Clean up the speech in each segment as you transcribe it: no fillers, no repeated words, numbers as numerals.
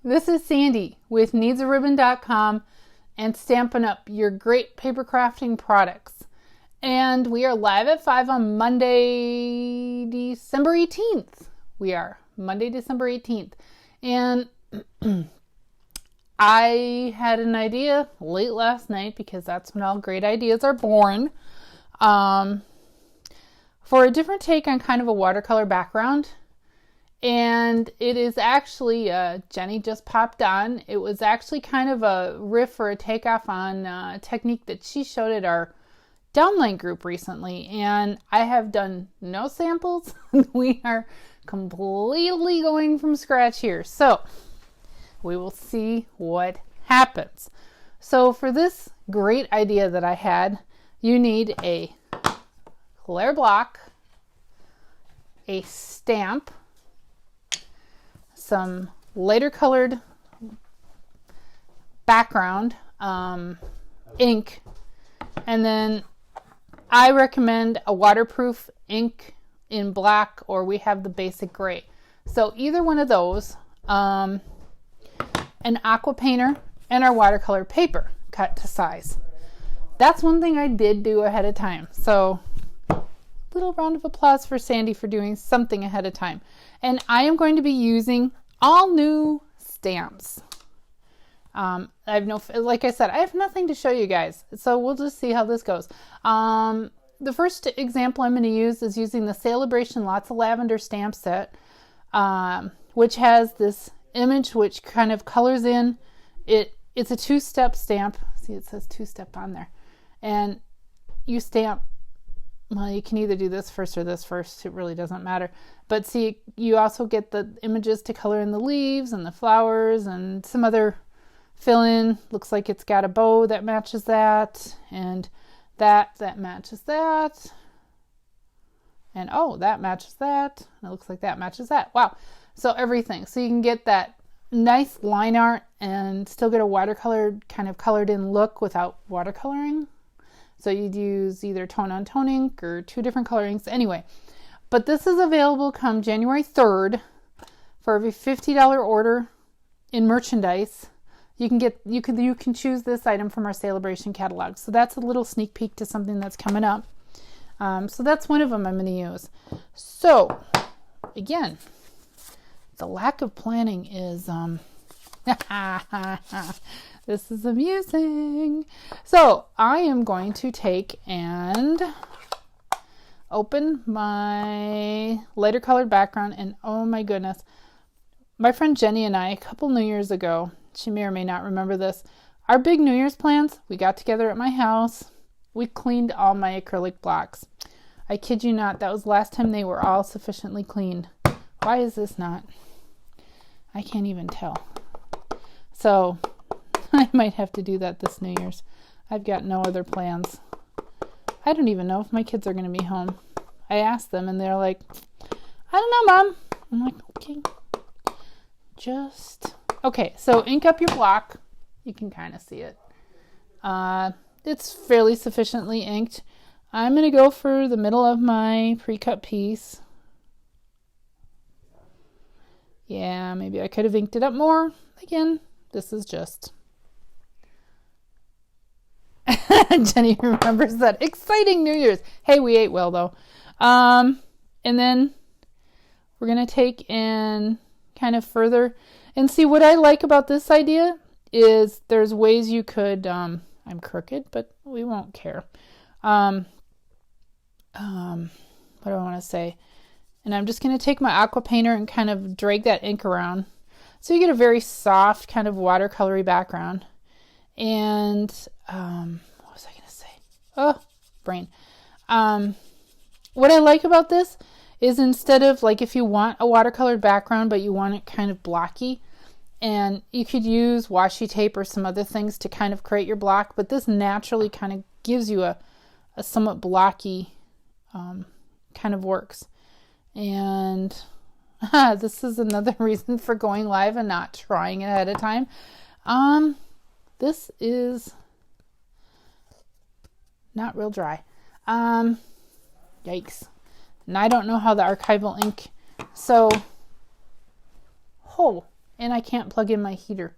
This is Sandy with needsaribbon.com and Stampin' Up! Your great paper crafting products. And we are live at 5 on Monday, December 18th. We are Monday, December 18th. And I had an idea late last night, because that's when all great ideas are born, for a different take on kind of a watercolor background. And it is actually, Jenny just popped on. It was actually kind of a riff or a takeoff on a technique that she showed at our downline group recently. And I have done no samples. We are completely going from scratch here. So we will see what happens. So for this great idea that I had, you need a clear block, a stamp, some lighter colored background, ink, and then I recommend a waterproof ink in black, or we have the basic gray. So either one of those, an aqua painter, and our watercolor paper cut to size. That's one thing I did do ahead of time. So little round of applause for Sandy for doing something ahead of time. And I am going to be using all new stamps. Like I said, I have nothing to show you guys, so we'll just see how this goes. The first example I'm going to use is using the Celebration Lots of Lavender stamp set, which has this image which kind of colors in. It's a two-step stamp. See, it says two-step on there. And you stamp. Well, you can either do this first or this first. It really doesn't matter. But see, you also get the images to color in the leaves and the flowers and some other fill-in. Looks like it's got a bow that matches that, and that matches that. And oh, that matches that. And it looks like that matches that. Wow. So everything. So you can get that nice line art and still get a watercolor kind of colored in look without watercoloring. So you'd use either tone-on-tone ink or two different color inks. Anyway, but this is available come January 3rd for every $50 order in merchandise. You can choose this item from our Celebration catalog. So that's a little sneak peek to something that's coming up. So that's one of them I'm going to use. So again, the lack of planning is this is amusing. So I am going to take and open my lighter colored background, and oh my goodness, my friend Jenny and I, a couple New Year's ago, she may or may not remember this, our big New Year's plans, we got together at my house, we cleaned all my acrylic blocks. I kid you not, that was the last time they were all sufficiently cleaned. Why is this not? I can't even tell. So I might have to do that this New Year's. I've got no other plans. I don't even know if my kids are going to be home. I asked them and they're like, I don't know, Mom. I'm like, okay. Okay, so ink up your block. You can kind of see it. It's fairly sufficiently inked. I'm going to go for the middle of my pre-cut piece. Yeah, maybe I could have inked it up more. Again, this is just... Jenny remembers that. Exciting New Year's. Hey, we ate well though. And then we're going to take and kind of further and see what I like about this idea is there's ways you could, I'm crooked, but we won't care. What do I want to say? And I'm just going to take my aqua painter and kind of drag that ink around. So you get a very soft kind of watercolory background. And, what was I going to say? Oh, brain. What I like about this is instead of like if you want a watercolored background, but you want it kind of blocky, and you could use washi tape or some other things to kind of create your block, but this naturally kind of gives you a somewhat blocky kind of works. And this is another reason for going live and not trying it ahead of time. This is not real dry. Yikes. And I don't know how the archival ink, so, oh, And I can't plug in my heater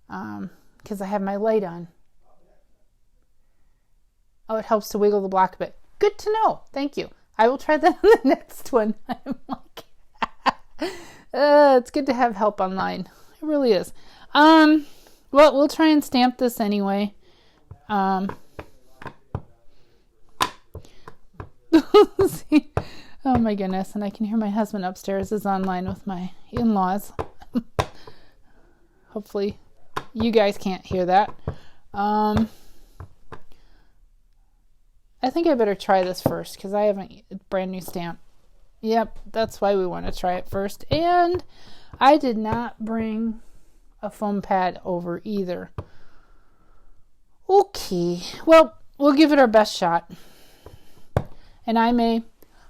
because I have my light on. Oh, it helps to wiggle the block a bit. Good to know. Thank you. I will try that on the next one. I'm like, it's good to have help online. It really is. Well, we'll try and stamp this anyway. See? Oh my goodness. And I can hear my husband upstairs is online with my in-laws. Hopefully you guys can't hear that. I think I better try this first because I have a brand new stamp. Yep, that's why we want to try it first. And I did not bring a foam pad over either. Okay, well, we'll give it our best shot. And I may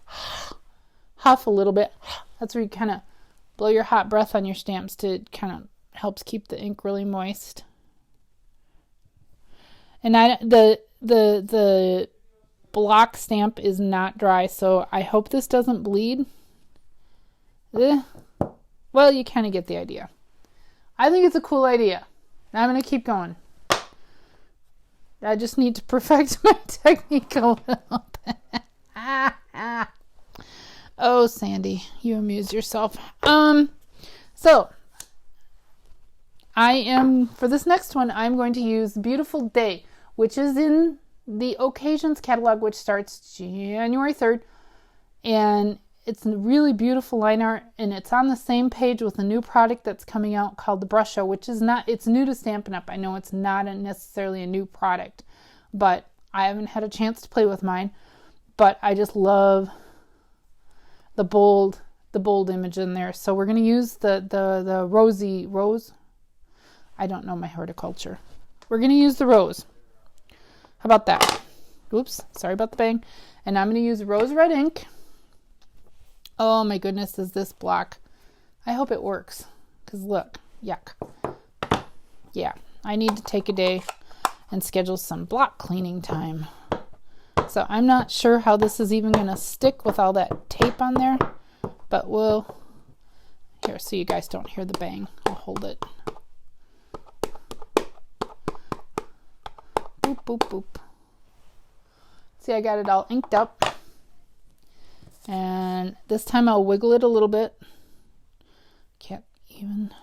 huff a little bit. That's where you kind of blow your hot breath on your stamps to kind of helps keep the ink really moist. And the block stamp is not dry, so I hope this doesn't bleed. Well, you kind of get the idea. I think it's a cool idea. I'm going to keep going. I just need to perfect my technique a little bit. Oh, Sandy, you amuse yourself. So for this next one, I'm going to use Beautiful Day, which is in the Occasions catalog, which starts January 3rd. And it's a really beautiful line art, and it's on the same page with a new product that's coming out called the Brush Show, which is it's new to Stampin' Up! I know it's not necessarily a new product, but I haven't had a chance to play with mine. But I just love the bold image in there. So we're going to use the rosy rose. I don't know my horticulture. We're going to use the rose. How about that? Oops, sorry about the bang. And I'm going to use rose red ink. Oh my goodness, is this block. I hope it works. Because look, yuck. Yeah, I need to take a day and schedule some block cleaning time. So I'm not sure how this is even going to stick with all that tape on there. But here, so you guys don't hear the bang. I'll hold it. Boop, boop, boop. See, I got it all inked up. And this time I'll wiggle it a little bit. Can't even.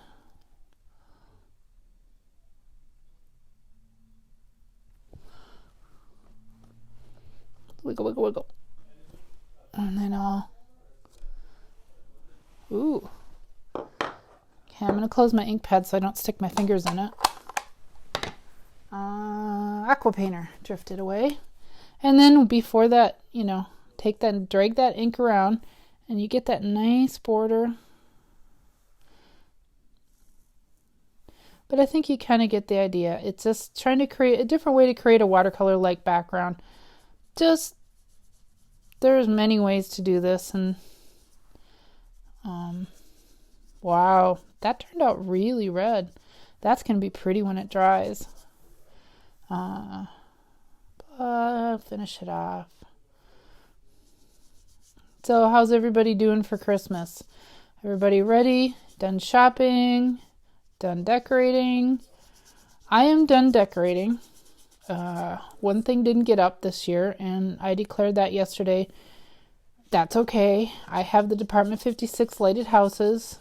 Wiggle, wiggle, wiggle. And then ooh. Okay, I'm going to close my ink pad so I don't stick my fingers in it. Aqua painter drifted away. And then before that, take that and drag that ink around and you get that nice border. But I think you kind of get the idea. It's just trying to create a different way to create a watercolor-like background. There's many ways to do this, and wow, that turned out really red. That's going to be pretty when it dries. But finish it off. So how's everybody doing for Christmas? Everybody ready? Done shopping? Done decorating? I am done decorating. One thing didn't get up this year, and I declared that yesterday. That's okay. I have the Department 56 lighted houses,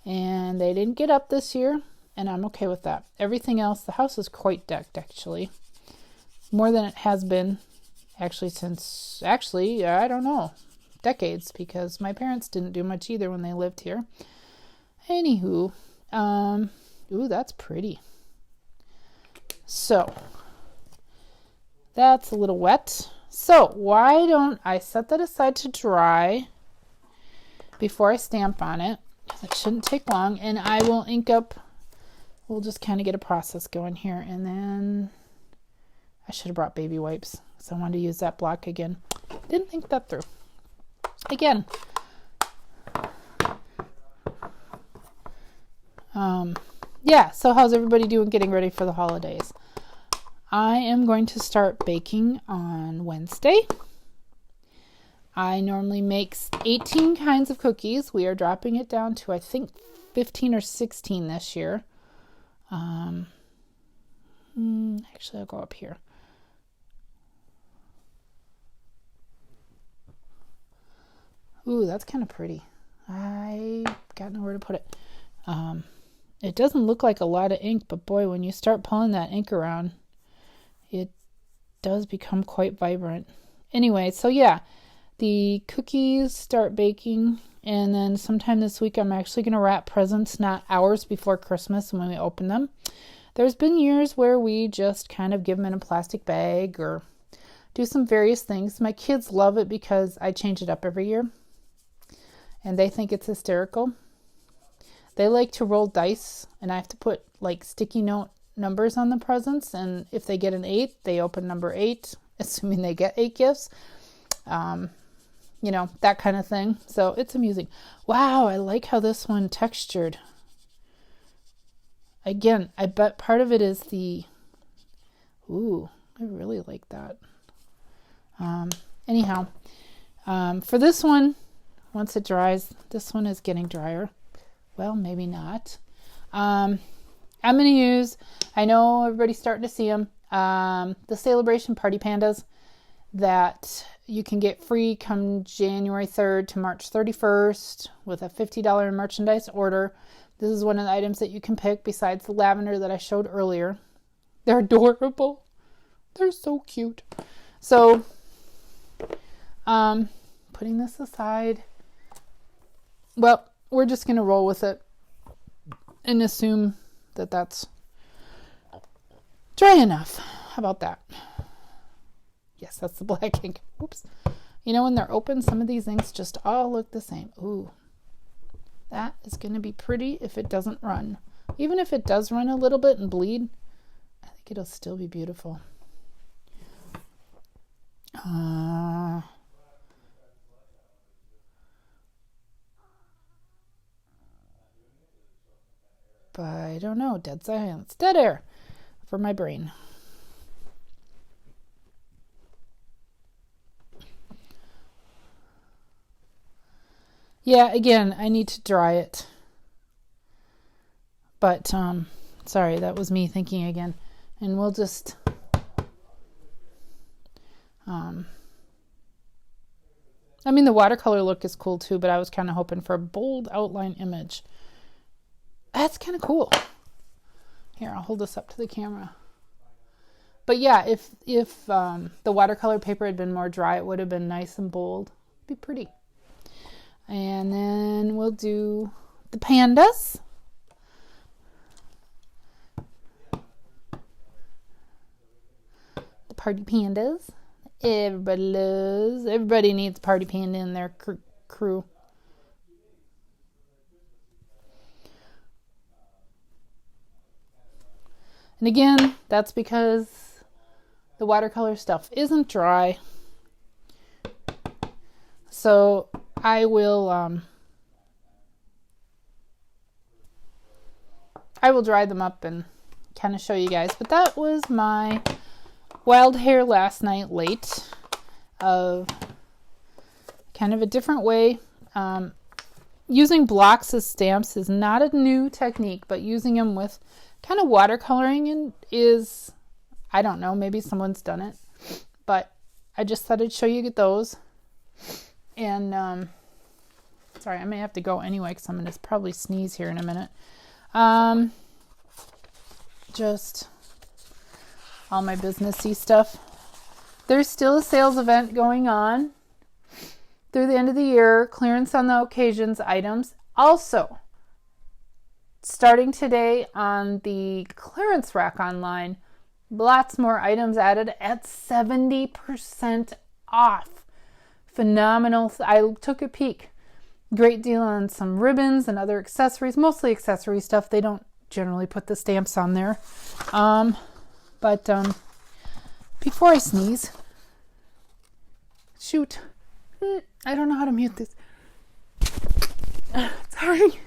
and they didn't get up this year, and I'm okay with that. Everything else, the house is quite decked, actually. More than it has been, since, I don't know, decades, because my parents didn't do much either when they lived here. Anywho, ooh, that's pretty. So, that's a little wet. So, why don't I set that aside to dry before I stamp on it? It shouldn't take long, and I will ink up. We'll just kind of get a process going here, and then I should have brought baby wipes, so I wanted to use that block again. Didn't think that through. Again. Yeah, so how's everybody doing getting ready for the holidays? I am going to start baking on Wednesday. I normally make 18 kinds of cookies. We are dropping it down to, I think, 15 or 16 this year. Actually, I'll go up here. Ooh, that's kind of pretty. I got nowhere to put it. It doesn't look like a lot of ink, but boy, when you start pulling that ink around, it does become quite vibrant. Anyway, so yeah, the cookies start baking, and then sometime this week I'm actually going to wrap presents, not hours before Christmas when we open them. There's been years where we just kind of give them in a plastic bag or do some various things. My kids love it because I change it up every year, and they think it's hysterical. They like to roll dice, and I have to put like sticky note numbers on the presents, and if they get an 8, they open number 8, assuming they get 8 gifts. You know, that kind of thing. So it's amusing. Wow, I like how this one textured. Again, I bet part of it is the... Ooh, I really like that. Anyhow, for this one, once it dries, this one is getting drier. Well, maybe not. I'm going to use, I know everybody's starting to see them, the Celebration Party Pandas that you can get free come January 3rd to March 31st with a $50 merchandise order. This is one of the items that you can pick besides the lavender that I showed earlier. They're adorable. They're so cute. So, putting this aside, well, we're just going to roll with it and assume that that's dry enough. How about that? Yes, that's the black ink. Oops. You know, when they're open, some of these inks just all look the same. Ooh. That is going to be pretty if it doesn't run. Even if it does run a little bit and bleed, I think it'll still be beautiful. But I don't know. Dead silence. Dead air for my brain. Yeah, again, I need to dry it. But, sorry, that was me thinking again. And we'll just, I mean, the watercolor look is cool too, but I was kind of hoping for a bold outline image. That's kind of cool. Here, I'll hold this up to the camera. But yeah, if the watercolor paper had been more dry, it would have been nice and bold. It'd be pretty. And then we'll do the pandas. The party pandas. Everybody needs party panda in their crew. And again, that's because the watercolor stuff isn't dry. So I will dry them up and kind of show you guys. But that was my wild hair last night late of kind of a different way. Using blocks as stamps is not a new technique, but using them with kind of watercoloring and is, I don't know, maybe someone's done it, but I just thought I'd show you those. And sorry, I may have to go anyway because I'm going to probably sneeze here in a minute. Just all my businessy stuff. There's still a sales event going on through the end of the year. Clearance on the occasions items. Also, starting today on the clearance rack online, lots more items added at 70% off. Phenomenal. I took a peek. Great deal on some ribbons and other accessories, mostly accessory stuff. They don't generally put the stamps on there. But before I sneeze, shoot, I don't know how to mute this. Sorry.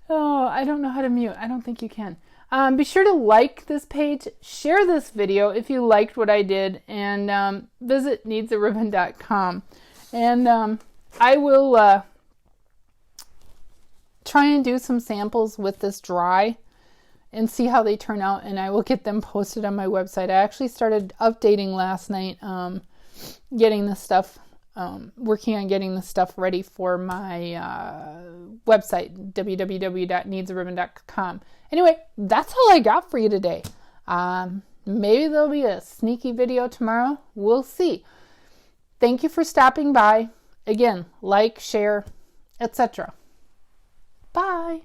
Oh, I don't know how to mute. I don't think you can. Be sure to like this page, share this video if you liked what I did, and visit needsaribbon.com. And I will try and do some samples with this dry and see how they turn out, and I will get them posted on my website. I actually started updating last night, getting this stuff, working on getting this stuff ready for my website, www.needsaribbon.com. Anyway, that's all I got for you today. Maybe there'll be a sneaky video tomorrow. We'll see. Thank you for stopping by. Again, like, share, etc. Bye.